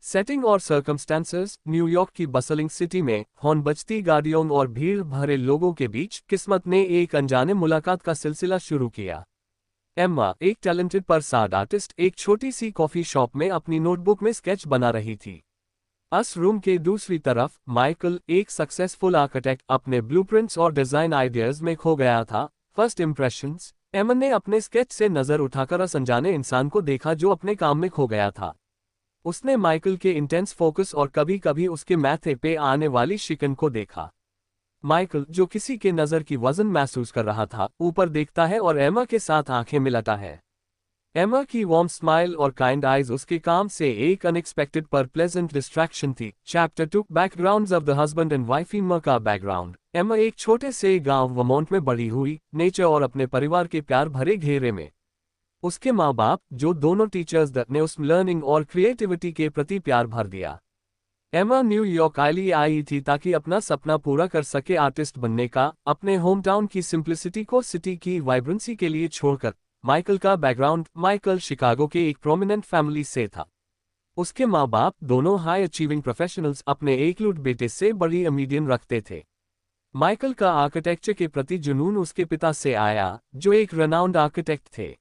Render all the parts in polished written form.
Setting और circumstances. New York की bustling city में हॉर्न बजती गाड़ियों और भीड़ भरे लोगों के बीच किस्मत ने एक अनजाने मुलाकात का सिलसिला शुरू किया। एम्मा, एक टैलेंटेड पर साद आर्टिस्ट, एक छोटी सी कॉफी शॉप में अपनी नोटबुक में स्केच बना रही थी। उस रूम के दूसरी तरफ माइकल, एक सक्सेसफुल आर्किटेक्ट, अपने ब्लूप्रिंट्स और डिजाइन आइडियाज में खो गया था। First impressions. एम्मा ने अपने स्केच से नजर उठाकर उस अनजाने इंसान को देखा जो अपने काम में खो गया था। उसने माइकल के इंटेंस फोकस और कभी कभी उसके माथे पे आने वाली शिकन को देखा। माइकल, जो किसी के नजर की वजन महसूस कर रहा था, ऊपर देखता है और एम्मा के साथ आंखें मिलाता है। एम्मा की वार्म स्माइल और काइंड आइज उसके काम से एक अनएक्सपेक्टेड पर प्लेजेंट डिस्ट्रैक्शन थी। Chapter 2, backgrounds of the husband and wife. Emma का बैकग्राउंड। एम्मा एक छोटे से गांव वर्मोंट में बड़ी हुई, नेचर और अपने परिवार के प्यार भरे घेरे में। उसके माँ बाप, जो दोनों टीचर्स थे, ने उस लर्निंग और क्रिएटिविटी के प्रति प्यार भर दिया। एम्मा न्यूयॉर्क आई थी ताकि अपना सपना पूरा कर सके, आर्टिस्ट बनने का, अपने होम टाउन की सिंप्लिसिटी को सिटी की वाइब्रेंसी के लिए छोड़कर। माइकल का बैकग्राउंड। माइकल शिकागो के एक प्रोमिनेंट फैमिली से था। उसके माँ बाप, दोनों हाई अचीविंग प्रोफेशनल्स, अपने एकलौते बेटे से बड़ी उम्मीदें रखते थे। माइकल का आर्किटेक्चर के प्रति जुनून उसके पिता से आया, जो एक रेनाउंड आर्किटेक्ट थे।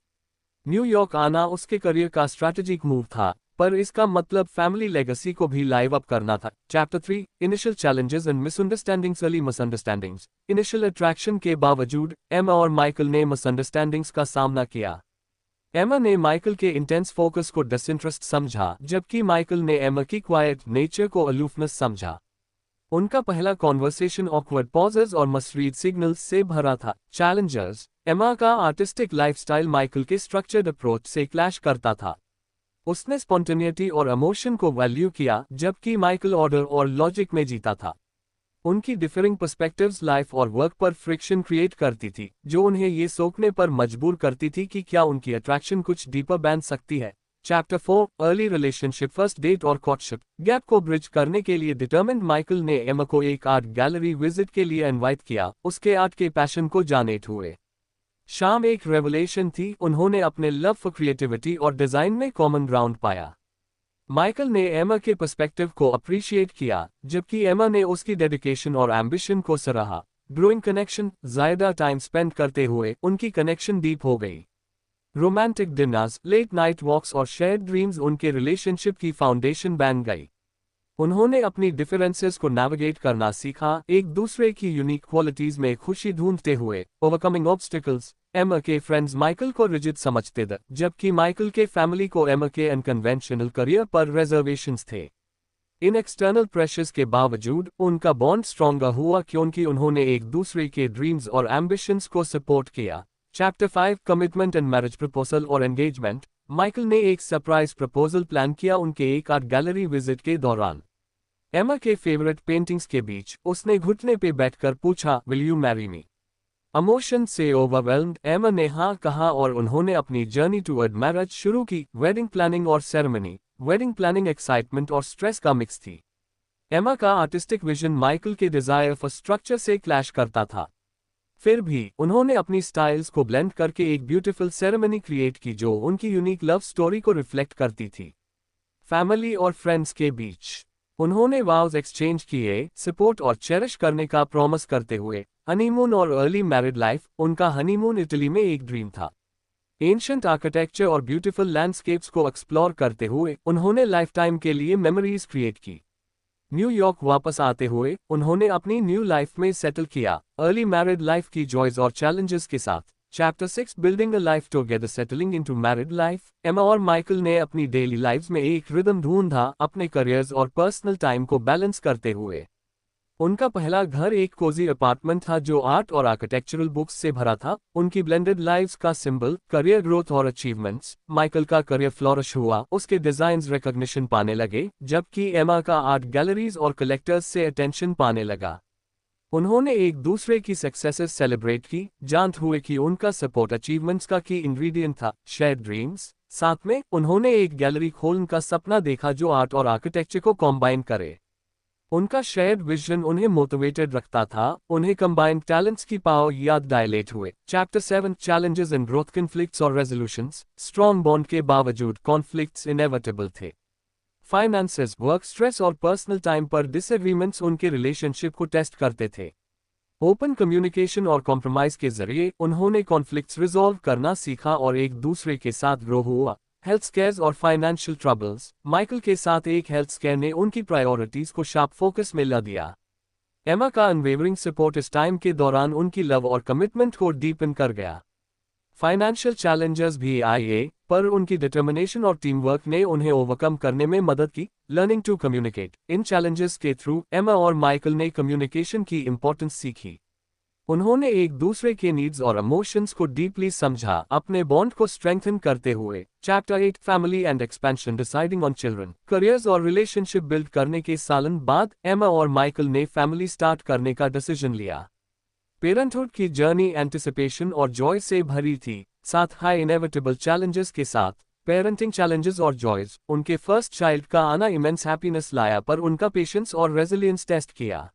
न्यूयॉर्क आना उसके करियर का स्ट्रैटेजिक मूव था, पर इसका मतलब फैमिली लेगेसी को भी लाइव अप करना था। Chapter 3, initial challenges and misunderstandings. Early misunderstandings. Initial attraction के बावजूद एम्मा और माइकल ने मिसअंडरस्टैंडिंग्स का सामना किया। एम्मा ने माइकल के इंटेंस फोकस को डिसइंटरेस्ट समझा, जबकि माइकल ने एम्मा की क्वाइट नेचर को अलूफनेस समझा। उनका पहला कॉन्वर्सेशन ऑकवर्ड पॉजेज और मस्टरीड सिग्नल्स से भरा था। चैलेंजर्स। एम्मा का आर्टिस्टिक लाइफस्टाइल माइकल के स्ट्रक्चर्ड अप्रोच से क्लैश करता था। उसने स्पॉन्टेनिटी और इमोशन को वैल्यू किया, जबकि माइकल ऑर्डर और लॉजिक में जीता था। उनकी डिफरिंग पर्सपेक्टिव्स लाइफ और वर्क पर फ्रिक्शन क्रिएट करती थी, जो उन्हें ये सोचने पर मजबूर करती थी कि क्या उनकी अट्रैक्शन कुछ डीपर बन सकती है। Chapter 4, early relationship, first date और कॉटशिप। गैप को ब्रिज करने के लिए डिटर्मिन्ड माइकल ने एम्मा को एक आर्ट गैलरी विजिट के लिए इनवाइट किया, उसके आर्ट के पैशन को जानेट हुए। शाम एक रेवलेशन थी, उन्होंने अपने लव फॉर क्रिएटिविटी और डिजाइन में कॉमन ग्राउंड पाया। माइकल ने एम्मा के पर्सपेक्टिव को अप्रिशिएट किया, जबकि एम्मा ने उसकी डेडिकेशन और एम्बिशन को सराहा। Growing connection. ज्यादा टाइम स्पेंड करते हुए उनकी कनेक्शन डीप हो गई। रोमांटिक डिनर्स, लेट नाइट वॉक्स और शेयर्ड ड्रीम्स उनके रिलेशनशिप की फाउंडेशन बन गई। उन्होंने अपनी डिफरेंसेस को नेविगेट करना सीखा, एक दूसरे की यूनिक क्वालिटीज में खुशी ढूंढते हुए। Overcoming obstacles. एम्मा के फ्रेंड्स माइकल को रिजिड समझते थे, जबकि माइकल के फैमिली को एम्मा के अनकन्वेंशनल करियर पर रिजर्वेशंस थे। इन एक्सटर्नल प्रेशर्स के बावजूद उनका बॉन्ड स्ट्रॉन्गर हुआ, क्योंकि उन्होंने एक दूसरे के ड्रीम्स और एम्बिशंस को सपोर्ट किया। Chapter 5, commitment and marriage proposal और एंगेजमेंट। माइकल ने एक सरप्राइज प्रपोजल प्लान किया उनके एक आर्ट गैलरी विजिट के दौरान। एम्मा के फेवरेट पेंटिंग्स के बीच उसने घुटने पे बैठकर पूछा, will you marry me? Emotion से ओवरवेल्म्ड एम्मा ने हाँ कहा और उन्होंने अपनी जर्नी टूवर्ड मैरिज शुरू की। वेडिंग प्लानिंग और सेरेमनी। वेडिंग प्लानिंग एक्साइटमेंट और स्ट्रेस का मिक्स थी। एम्मा का आर्टिस्टिक विजन माइकल के डिजायर फॉर स्ट्रक्चर से क्लैश करता था। फिर भी उन्होंने अपनी स्टाइल्स को ब्लेंड करके एक ब्यूटीफुल सेरेमनी क्रिएट की, जो उनकी यूनिक लव स्टोरी को रिफ्लेक्ट करती थी। फैमिली और फ्रेंड्स के बीच उन्होंने वाउज एक्सचेंज किए, सपोर्ट और चेरिश करने का प्रॉमिस करते हुए। हनीमून और अर्ली मैरिड लाइफ। उनका हनीमून इटली में एक ड्रीम था। एंशिएंट आर्किटेक्चर और ब्यूटीफुल लैंडस्केप्स को एक्सप्लोर करते हुए उन्होंने लाइफ टाइम के लिए मेमोरीज क्रिएट की। न्यूयॉर्क वापस आते हुए उन्होंने अपनी न्यू लाइफ में सेटल किया, अर्ली मैरिड लाइफ की जॉयज और चैलेंजेस के साथ। Chapter 6, building a life together, settling into married life. Emma और माइकल ने अपनी डेली लाइफ्स में एक रिदम ढूंढा, अपने करियर्स और पर्सनल टाइम को बैलेंस करते हुए। उनका पहला घर एक कोजी अपार्टमेंट था, जो आर्ट और आर्किटेक्चरल बुक्स से भरा था। उनकी ब्लेंडेड लाइव्स का सिंबल, करियर ग्रोथ और अचीवमेंट्स। माइकल का करियर फ्लोरिश हुआ, उसके डिजाइन्स रिकॉग्निशन पाने लगे, जबकि एम्मा का आर्ट गैलरीज और कलेक्टर्स से अटेंशन पाने लगा। उन्होंने एक दूसरे की सक्सेसेस सेलिब्रेट की, जानते हुए कि उनका सपोर्ट अचीवमेंट्स का की इंग्रेडिएंट था। Shared dreams. साथ में उन्होंने एक गैलरी खोलने का सपना देखा जो आर्ट और आर्किटेक्चर को कॉम्बाइन करे। उनका शेयर्ड विजन उन्हें मोटिवेटेड रखता था, उन्हें कंबाइंड टैलेंट्स की पावर याद डायलेट हुए। Chapter 7, challenges and growth, conflicts और रेजोल्यूशंस। स्ट्रॉन्ग बॉन्ड के बावजूद कॉन्फ्लिक्ट्स इनेविटेबल थे। फाइनेंसेस, वर्क स्ट्रेस और पर्सनल टाइम पर डिसएग्रीमेंट्स उनके रिलेशनशिप को टेस्ट करते थे। ओपन कम्युनिकेशन और कॉम्प्रोमाइज के जरिए उन्होंने कॉन्फ्लिक्ट्स रिजॉल्व करना सीखा और एक दूसरे के साथ ग्रो हुआ। हेल्थ स्केयर्स और फाइनेंशियल ट्रबल्स। माइकल के साथ एक हेल्थ स्केयर ने उनकी प्रायोरिटीज को शार्प फोकस में ला दिया। एमा का अनवेवरिंग सपोर्ट इस टाइम के दौरान उनकी लव और कमिटमेंट को डीपन कर गया। फाइनेंशियल चैलेंजेस भी आए, पर उनकी डिटर्मिनेशन और टीम वर्क ने उन्हें ओवरकम करने में मदद की। Learning to communicate. इन चैलेंजेस के थ्रू एमा और माइकल ने कम्युनिकेशन की इंपॉर्टेंस सीखी। उन्होंने एक दूसरे के नीड्स और इमोशंस को डीपली समझा, अपने बॉन्ड को स्ट्रेंथन करते हुए। Chapter 8, family and expansion, deciding on children, careers और रिलेशनशिप बिल्ड करने के सालन बाद एमा और माइकल ने फैमिली स्टार्ट करने का डिसीजन लिया। पेरेंटहुड की जर्नी एंटिसिपेशन और जॉय से भरी थी, साथ हाई इनेविटेबल चैलेंजेस के साथ। पेरेंटिंग चैलेंजेस और जॉयज। उनके फर्स्ट चाइल्ड का आना इमेंस हैप्पीनेस लाया, पर उनका पेशेंस और रेजिलियंस टेस्ट किया।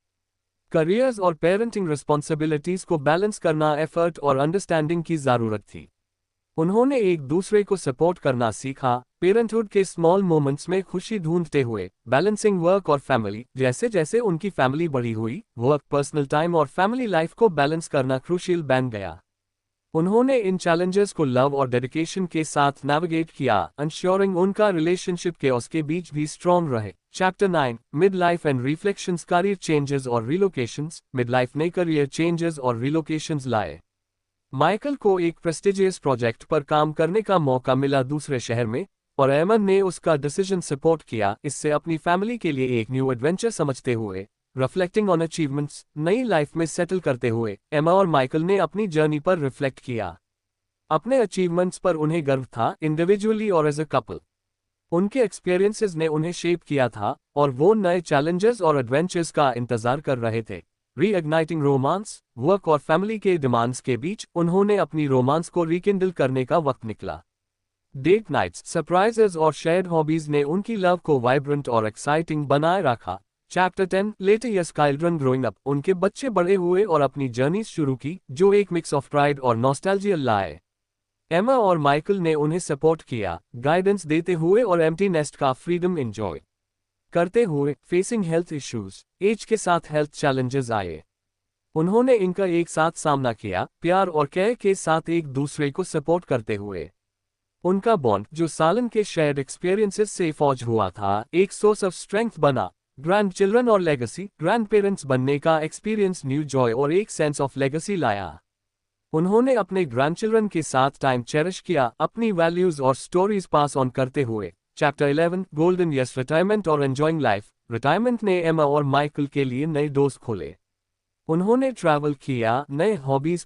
करियर्स और पेरेंटिंग रिस्पॉन्सिबिलिटीज को बैलेंस करना एफर्ट और अंडरस्टैंडिंग की जरूरत थी। उन्होंने एक दूसरे को सपोर्ट करना सीखा, पेरेंटहुड के स्मॉल मोमेंट्स में खुशी ढूंढते हुए। बैलेंसिंग वर्क और फैमिली। जैसे जैसे उनकी फैमिली बड़ी हुई, वर्क, पर्सनल टाइम और फैमिली लाइफ को बैलेंस करना क्रूशियल बन गया। उन्होंने इन चैलेंजेस को लव और डेडिकेशन के साथ नेविगेट किया, इंश्योरिंग उनका रिलेशनशिप के उसके बीच भी स्ट्रॉन्ग रहे। Chapter 9, mid life and reflections, career changes और रिलोकेशंस। मिड लाइफ ने करियर चेंजेस और रिलोकेशंस लाए। माइकल को एक प्रेस्टिजियस प्रोजेक्ट पर काम करने का मौका मिला दूसरे शहर में, और एमन ने उसका डिसीजन सपोर्ट किया, इससे अपनी फैमिली के लिए एक न्यू एडवेंचर समझते हुए। रिफ्लेक्टिंग ऑन अचीवमेंट्स, नई लाइफ में सेटल करते हुए एमा और माइकल ने अपनी जर्नी पर रिफ्लेक्ट किया। अपने अचीवमेंट्स पर उन्हें गर्व था, इंडिविजुअली और एज अ कपल। उनके एक्सपीरियंसेस ने उन्हें शेप किया था, और वो नए चैलेंजेस और एडवेंचर्स का इंतजार कर रहे थे। रीइग्नाइटिंग रोमांस। वर्क और फैमिली के डिमांड्स के बीच उन्होंने अपनी रोमांस को रिकिंडल करने का वक्त निकला। डेट नाइट्स, सरप्राइजेस और शेयर्ड हॉबीज ने उनकी लव को वाइब्रेंट और एक्साइटिंग बनाए रखा। Chapter 10, later years children growing up. उनके बच्चे बड़े हुए और अपनी जर्नी शुरू की, जो एक मिक्स ऑफ प्राइड और नॉस्टैल्जिया लाए। एमा और माइकल ने उन्हें सपोर्ट किया, गाइडेंस देते हुए और एम्प्टी नेस्ट का फ्रीडम एंजॉय करते हुए। Facing health issues. एज के साथ हेल्थ चैलेंजेस आए। उन्होंने इनका एक साथ सामना किया, प्यार और केयर के साथ एक दूसरे को सपोर्ट करते हुए। उनका बॉन्ड, जो सालन के शेयर्ड एक्सपीरियंसेस से फौज हुआ था, एक सोर्स ऑफ स्ट्रेंथ बना। ग्रैंड चिल्ड्रन और लेगेसी। ग्रैंड पेरेंट्स बनने का एक्सपीरियंस न्यू जॉय और एक सेंस ऑफ लेगेसी लाया। उन्होंने अपने ग्रैंड चिल्ड्रन के साथ टाइम चेरिश किया, अपनी वैल्यूज और स्टोरीज पास ऑन करते हुए। चैप्टर 11, गोल्डन यस, रिटायरमेंट और एंजॉइंग लाइफ। रिटायरमेंट ने एमा और माइकल के लिए नए दोस्त खोले। उन्होंने ट्रैवल किया, नए हॉबीज